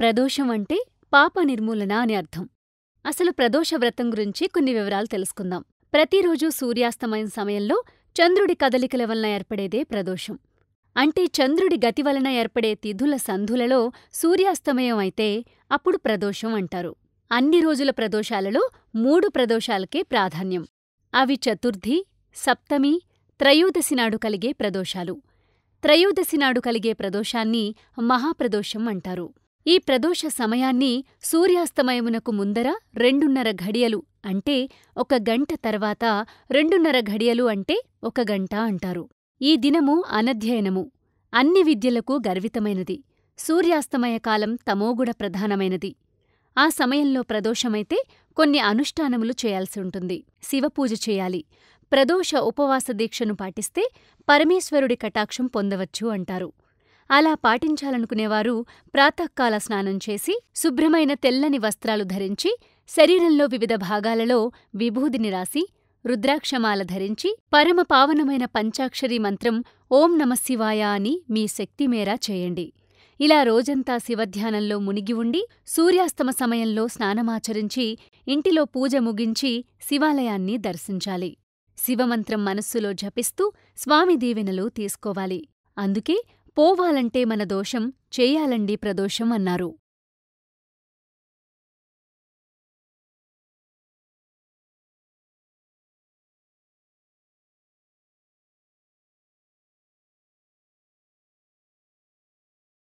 ప్రదోషం అంటే పాప నిర్మూలన అని అర్థం. అసలు ప్రదోష వ్రతం గురించి కొన్ని వివరాలు తెలుసుకుందాం. ప్రతిరోజు సూర్యాస్తమయం సమయంలో చంద్రుడి కదలికల వలన ఏర్పడేదే ప్రదోషం. అంటే చంద్రుడి గతి వలన ఏర్పడే తిథుల సంధులలో సూర్యాస్తమయం అయితే అప్పుడు ప్రదోషం అంటారు. అన్ని రోజుల ప్రదోషాలలో 3 ప్రదోషాలకే ప్రాధాన్యం. అవి చతుర్థి, సప్తమి, త్రయోదశి నాడు కలిగే ప్రదోషాలు. త్రయోదశి నాడు కలిగే ప్రదోషాన్ని మహాప్రదోషం అంటారు. ఈ ప్రదోష సమయాన్ని సూర్యాస్తమయమునకు ముందర 2:30 ఘడియలు అంటే 1 గంట తర్వాత 2:30 ఘడియలు అంటే 1 గంట అంటారు. ఈ దినము అనధ్యయనము, అన్ని విద్యలకు గర్వితమైనది. సూర్యాస్తమయ కాలం తమోగుణ ప్రధానమైనది. ఆ సమయంలో ప్రదోషమైతే కొన్ని అనుష్ఠానములు చేయాల్సి ఉంటుంది. శివపూజ చేయాలి. ప్రదోష ఉపవాస దీక్షను పాటిస్తే పరమేశ్వరుడి కటాక్షం పొందవచ్చు అంటారు. అలా పాటించాలనుకునేవారు ప్రాతఃకాల స్నానం చేసి శుభ్రమైన తెల్లని వస్త్రాలు ధరించి శరీరంలో వివిధ భాగాలలో విభూదిని రాసి రుద్రాక్షమాల ధరించి పరమ పావనమైన పంచాక్షరీ మంత్రం ఓం నమఃశివాయ అని మీ శక్తిమేర చేయండి. ఇలా రోజంతా శివధ్యానంలో మునిగి ఉండి సూర్యాస్తమ సమయంలో స్నానమాచరించి ఇంటిలో పూజ ముగించి శివాలయాన్ని దర్శించాలి. శివమంత్రం మనస్సులో జపిస్తూ స్వామి దీవెనలు తీసుకోవాలి. అందుకే పోవాలంటే మన దోషం, చేయాలండి ప్రదోషం అన్నారు.